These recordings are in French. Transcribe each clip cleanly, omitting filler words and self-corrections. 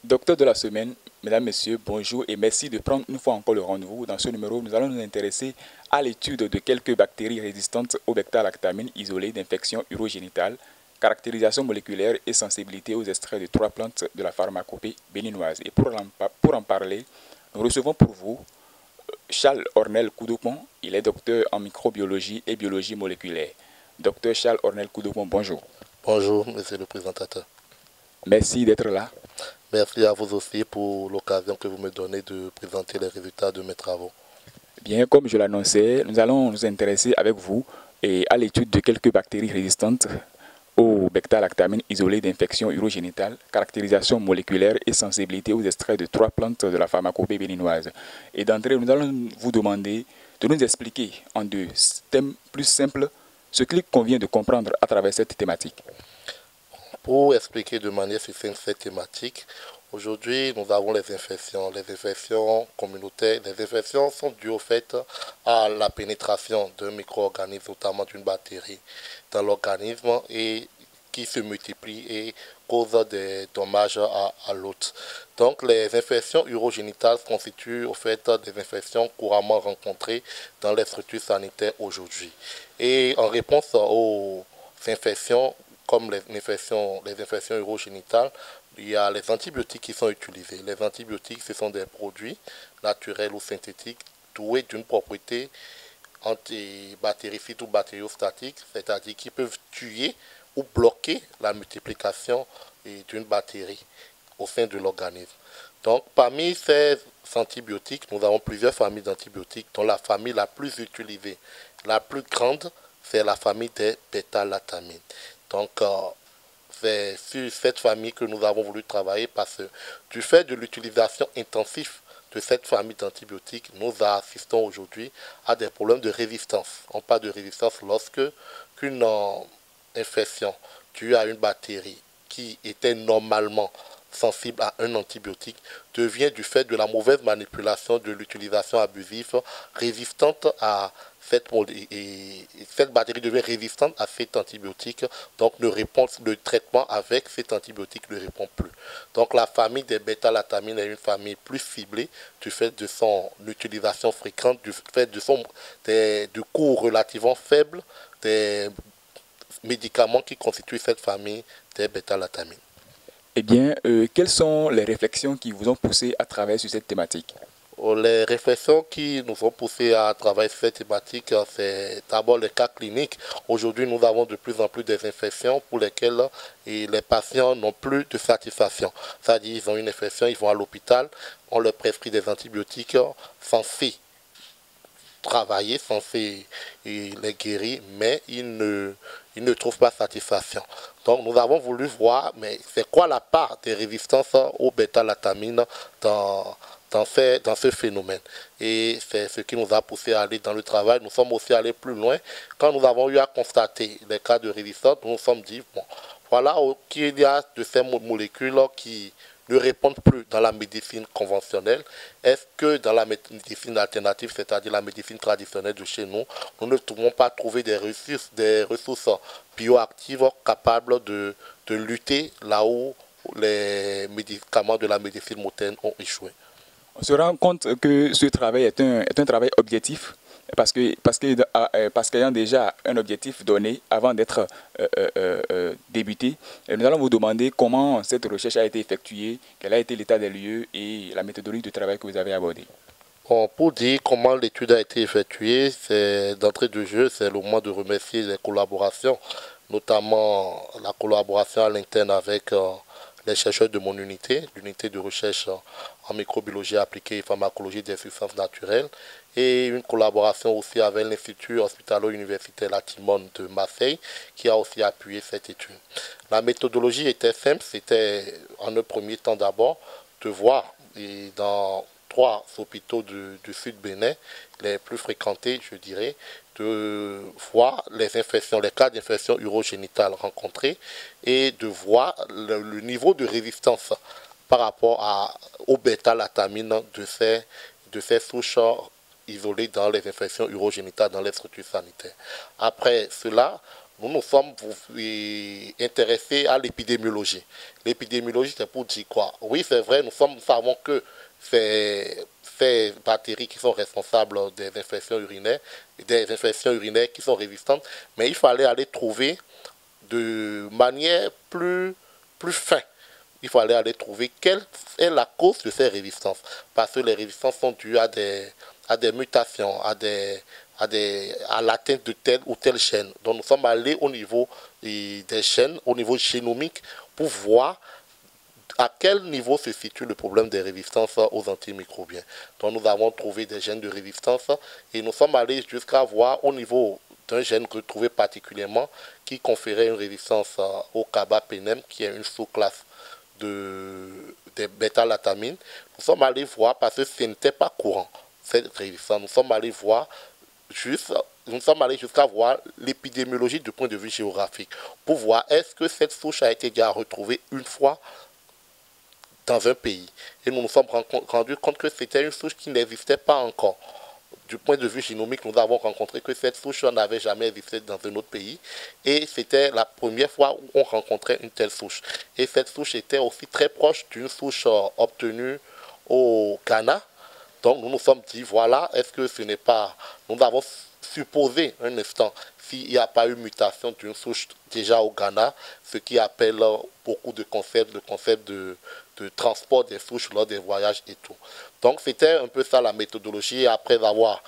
Docteur de la semaine, mesdames, messieurs, bonjour et merci de prendre une fois encore le rendez-vous. Dans ce numéro, nous allons nous intéresser à l'étude de quelques bactéries résistantes au bêta-lactamine isolées d'infection urogénitale, caractérisation moléculaire et sensibilité aux extraits de 3 plantes de la pharmacopée béninoise. Et pour en parler, nous recevons pour vous Charles Ornel Koudopon. Il est docteur en microbiologie et biologie moléculaire. Docteur Charles Ornel Koudopon, bonjour. Bonjour, monsieur le présentateur. Merci d'être là. Merci à vous aussi pour l'occasion que vous me donnez de présenter les résultats de mes travaux. Bien, comme je l'annonçais, nous allons nous intéresser avec vous à l'étude de quelques bactéries résistantes au bêta-lactamine isolées d'infection urogénitale, caractérisation moléculaire et sensibilité aux extraits de 3 plantes de la pharmacopée béninoise. Et d'entrée, nous allons vous demander de nous expliquer en 2 thèmes plus simples ce qu'il convient de comprendre à travers cette thématique. Pour expliquer de manière succincte cette thématique, aujourd'hui nous avons les infections communautaires. Les infections sont dues au fait à la pénétration d'un micro-organisme, notamment d'une bactérie, dans l'organisme et qui se multiplient et causent des dommages à l'hôte. Donc les infections urogénitales constituent au fait des infections couramment rencontrées dans les structures sanitaires aujourd'hui. Et en réponse aux infections comme les infections urogénitales, il y a les antibiotiques qui sont utilisés. Les antibiotiques, ce sont des produits naturels ou synthétiques doués d'une propriété antibactéricide ou bactériostatique, c'est-à-dire qui peuvent tuer ou bloquer la multiplication d'une bactérie au sein de l'organisme. Donc, parmi ces antibiotiques, nous avons plusieurs familles d'antibiotiques, dont la famille la plus utilisée, la plus grande, c'est la famille des bêta-lactamines. Donc, c'est sur cette famille que nous avons voulu travailler parce que du fait de l'utilisation intensive de cette famille d'antibiotiques, nous assistons aujourd'hui à des problèmes de résistance. On parle de résistance lorsque qu'une infection due à une bactérie qui était normalement sensible à un antibiotique devient du fait de la mauvaise manipulation de l'utilisation abusive résistante à cette bactérie devient résistante à cet antibiotique, donc le traitement avec cet antibiotique ne répond plus. Donc la famille des bêta-lactamines est une famille plus ciblée du fait de son utilisation fréquente, du fait du coût relativement faible des médicaments qui constituent cette famille des bêta-lactamines. Eh bien, quelles sont les réflexions qui vous ont poussé à travailler sur cette thématique? Les réflexions qui nous ont poussé à travailler sur cette thématique, c'est d'abord les cas cliniques. Aujourd'hui, nous avons de plus en plus des infections pour lesquelles les patients n'ont plus de satisfaction. C'est-à-dire qu'ils ont une infection, ils vont à l'hôpital, on leur prescrit des antibiotiques censés travailler, censés les guérir, mais ils ne trouvent pas satisfaction. Donc nous avons voulu voir, mais c'est quoi la part des résistances aux bêta-lactamines dans ce phénomène. Et c'est ce qui nous a poussé à aller dans le travail. Nous sommes aussi allés plus loin. Quand nous avons eu à constater les cas de résistance, nous nous sommes dit, bon, voilà qu'il y a de ces molécules qui ne répondent plus dans la médecine conventionnelle. Est-ce que dans la médecine alternative, c'est-à-dire la médecine traditionnelle de chez nous, nous ne pouvons pas trouver des ressources bioactives capables de lutter là où les médicaments de la médecine moderne ont échoué? On se rend compte que ce travail est un travail objectif parce qu'ayant déjà un objectif donné avant d'être débuté, nous allons vous demander comment cette recherche a été effectuée, quel a été l'état des lieux et la méthodologie de travail que vous avez abordée. Bon, pour dire comment l'étude a été effectuée, c'est d'entrée de jeu, c'est le moment de remercier les collaborations, notamment la collaboration à l'interne avec les chercheurs de mon unité, l'unité de recherche en microbiologie appliquée et pharmacologie des substances naturelles, et une collaboration aussi avec l'Institut hospitalo-universitaire Latimone de Marseille, qui a aussi appuyé cette étude. La méthodologie était simple, c'était en un premier temps d'abord de voir dans 3 hôpitaux du sud Bénin, les plus fréquentés, je dirais, de voir les cas d'infection urogénitale rencontrés et de voir le niveau de résistance par rapport aux bêta-lactamines de ces souches isolées dans les infections urogénitales dans les structures sanitaires. Après cela, nous nous sommes intéressés à l'épidémiologie. L'épidémiologie, c'est pour dire quoi? Oui, c'est vrai, nous savons que ces bactéries qui sont responsables des infections urinaires qui sont résistantes, mais il fallait aller trouver de manière plus fine. Il fallait aller trouver quelle est la cause de ces résistances. Parce que les résistances sont dues à des mutations, à l'atteinte de tel ou tel gène. Donc nous sommes allés au niveau des gènes, au niveau génomique, pour voir à quel niveau se situe le problème des résistances aux antimicrobiens. Donc nous avons trouvé des gènes de résistance et nous sommes allés jusqu'à voir au niveau d'un gène retrouvé particulièrement qui conférait une résistance au carbapenem, qui est une sous-classe des bêta-lactamines. Nous sommes allés voir parce que ce n'était pas courant, cette résistance. Nous sommes allés jusqu'à voir l'épidémiologie du point de vue géographique pour voir est-ce que cette souche a été déjà retrouvée une fois dans un pays. Et nous nous sommes rendus compte que c'était une souche qui n'existait pas encore. Du point de vue génomique, nous avons rencontré que cette souche n'avait jamais existé dans un autre pays. Et c'était la première fois où on rencontrait une telle souche. Et cette souche était aussi très proche d'une souche obtenue au Ghana. Donc nous nous sommes dit, voilà, est-ce que ce n'est pas... Nous avons supposé un instant s'il n'y a pas eu mutation d'une souche déjà au Ghana, ce qui appelle beaucoup de concepts, le concept de transport des souches lors des voyages et tout. Donc c'était un peu ça la méthodologie. Après avoir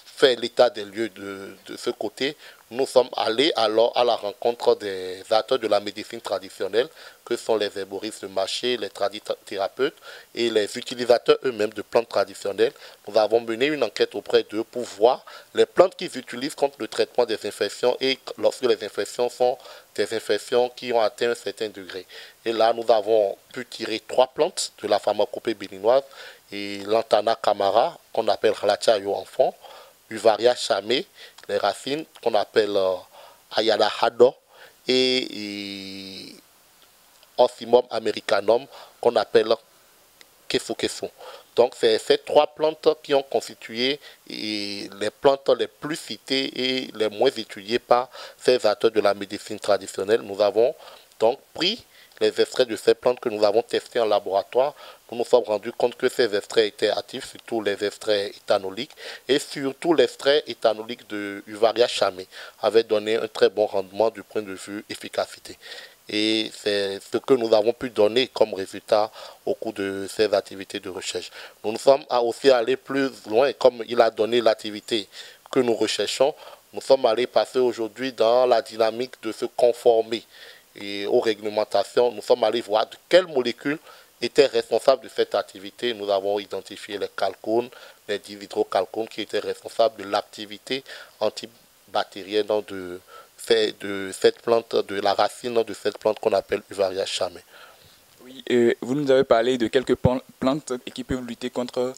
fait l'état des lieux de ce côté, nous sommes allés alors à la rencontre des acteurs de la médecine traditionnelle, que sont les herboristes de marché, les tradithérapeutes et les utilisateurs eux-mêmes de plantes traditionnelles. Nous avons mené une enquête auprès d'eux pour voir les plantes qu'ils utilisent contre le traitement des infections et lorsque les infections sont des infections qui ont atteint un certain degré. Et là, nous avons pu tirer 3 plantes de la pharmacopée béninoise et Lantana camara, qu'on appelle Ralachayo enfant, Uvaria chamé, les racines qu'on appelle Ayala hado et Ocimum americanum qu'on appelle Kesu. Donc c'est ces 3 plantes qui ont constitué les plantes les plus citées et les moins étudiées par ces acteurs de la médecine traditionnelle. Nous avons donc pris les extraits de ces plantes que nous avons testés en laboratoire. Nous nous sommes rendus compte que ces extraits étaient actifs, surtout les extraits éthanoliques, et surtout l'extrait éthanolique de Uvaria chamé avait donné un très bon rendement du point de vue efficacité. Et c'est ce que nous avons pu donner comme résultat au cours de ces activités de recherche. Nous nous sommes aussi allés plus loin, comme il a donné l'activité que nous recherchons. Nous sommes allés passer aujourd'hui dans la dynamique de se conformer et aux réglementations. Nous sommes allés voir de quelles molécules étaient responsables de cette activité. Nous avons identifié les calcones, les dihydrocalcones qui étaient responsables de l'activité antibactérienne de cette plante, de la racine de cette plante qu'on appelle Uvaria chamé. Oui, vous nous avez parlé de quelques plantes qui peuvent lutter contre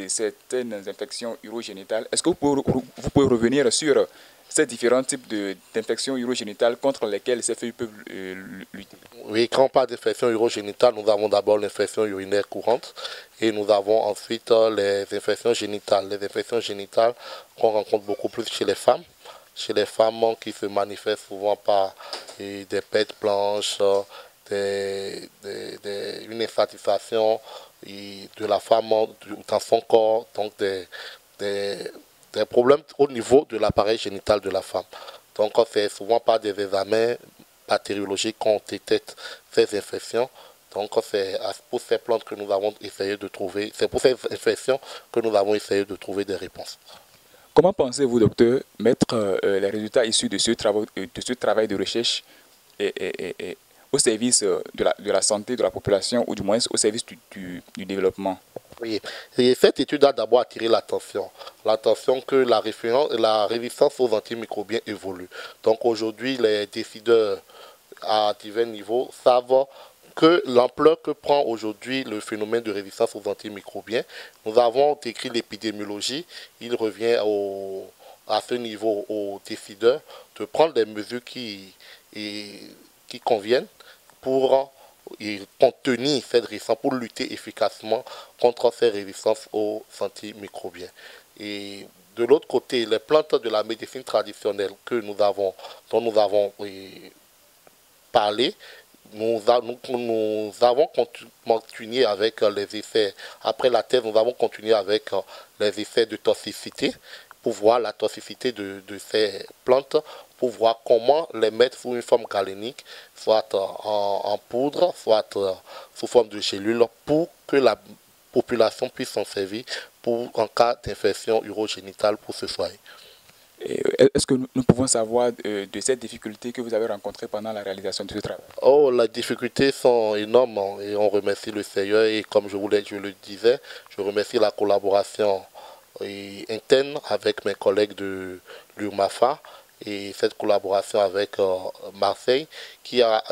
certaines infections urogénitales. Est-ce que vous pouvez revenir sur ces différents types d'infections urogénitales contre lesquelles ces feuilles peuvent lutter? Oui, quand on parle d'infection urogénitale, nous avons d'abord l'infection urinaire courante et nous avons ensuite les infections génitales. Les infections génitales qu'on rencontre beaucoup plus chez les femmes. Chez les femmes qui se manifestent souvent par des pètes blanches, une insatisfaction de la femme dans son corps, donc des problèmes au niveau de l'appareil génital de la femme. Donc c'est souvent par des examens bactériologiques qu'on détecte ces infections. Donc c'est pour ces plantes que nous avons essayé de trouver, c'est pour ces infections que nous avons essayé de trouver des réponses. Comment pensez-vous, docteur, mettre les résultats issus de ce travail de recherche au service de la santé de la population, ou du moins au service du développement? Oui, et cette étude a d'abord attiré l'attention que la résistance aux antimicrobiens évolue. Donc aujourd'hui, les décideurs à divers niveaux savent que l'ampleur que prend aujourd'hui le phénomène de résistance aux antimicrobiens. Nous avons décrit l'épidémiologie. Il revient à ce niveau aux décideurs de prendre des mesures qui conviennent pour contenir cette résistance, pour lutter efficacement contre ces résistances aux antimicrobiens. Et de l'autre côté, les plantes de la médecine traditionnelle dont nous avons parlé, nous avons continué avec les effets. Après la thèse, nous avons continué avec les effets de toxicité pour voir la toxicité de ces plantes, pour voir comment les mettre sous une forme galénique, soit en poudre, soit sous forme de gélule, pour que la population puisse s'en servir en cas d'infection urogénitale pour se soigner. Est-ce que nous pouvons savoir de cette difficulté que vous avez rencontrée pendant la réalisation de ce travail? Oh, les difficultés sont énormes et on remercie le Seigneur et comme je le disais, je remercie la collaboration interne avec mes collègues de l'URMAFA et cette collaboration avec Marseille qui a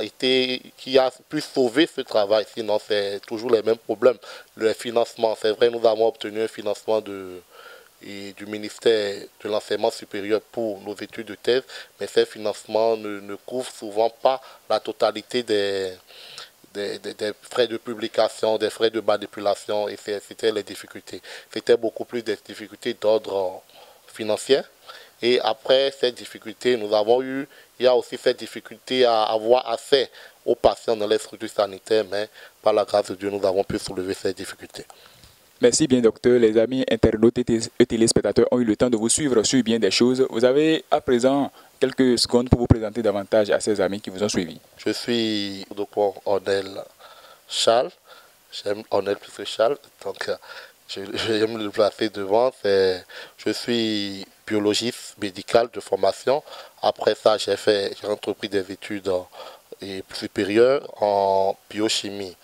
pu sauver ce travail. Sinon, c'est toujours les mêmes problèmes. Le financement, c'est vrai, nous avons obtenu un financement du ministère de l'enseignement supérieur pour nos études de thèse, mais ces financements ne couvrent souvent pas la totalité des frais de publication, des frais de manipulation, et c'était les difficultés. C'était beaucoup plus des difficultés d'ordre financier. Et après ces difficultés, il y a aussi cette difficulté à avoir accès aux patients dans les structures sanitaires, mais par la grâce de Dieu, nous avons pu soulever ces difficultés. Merci bien, docteur. Les amis internautes et téléspectateurs ont eu le temps de vous suivre sur bien des choses. Vous avez à présent quelques secondes pour vous présenter davantage à ces amis qui vous ont suivi. Je suis Dr Ornel Charles. J'aime Ornel plus que Charles, donc je vais me le placer devant. Je suis biologiste médical de formation. Après ça, j'ai entrepris des études supérieures en biochimie,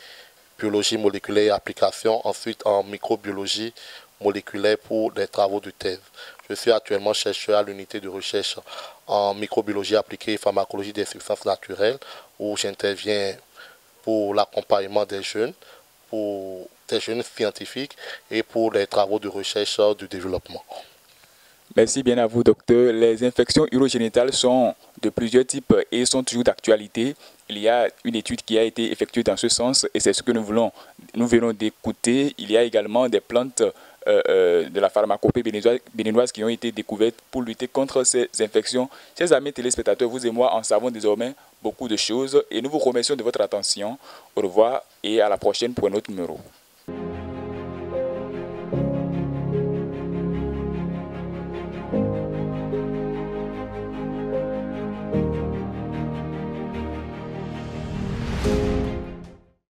biologie moléculaire et application, ensuite en microbiologie moléculaire pour des travaux de thèse. Je suis actuellement chercheur à l'unité de recherche en microbiologie appliquée et pharmacologie des substances naturelles, où j'interviens pour l'accompagnement des jeunes scientifiques et pour les travaux de recherche de développement. Merci bien à vous, docteur. Les infections urogénitales sont de plusieurs types et sont toujours d'actualité. Il y a une étude qui a été effectuée dans ce sens et c'est ce que nous venons d'écouter. Il y a également des plantes de la pharmacopée béninoise qui ont été découvertes pour lutter contre ces infections. Chers amis téléspectateurs, vous et moi en savons désormais beaucoup de choses et nous vous remercions de votre attention. Au revoir et à la prochaine pour un autre numéro.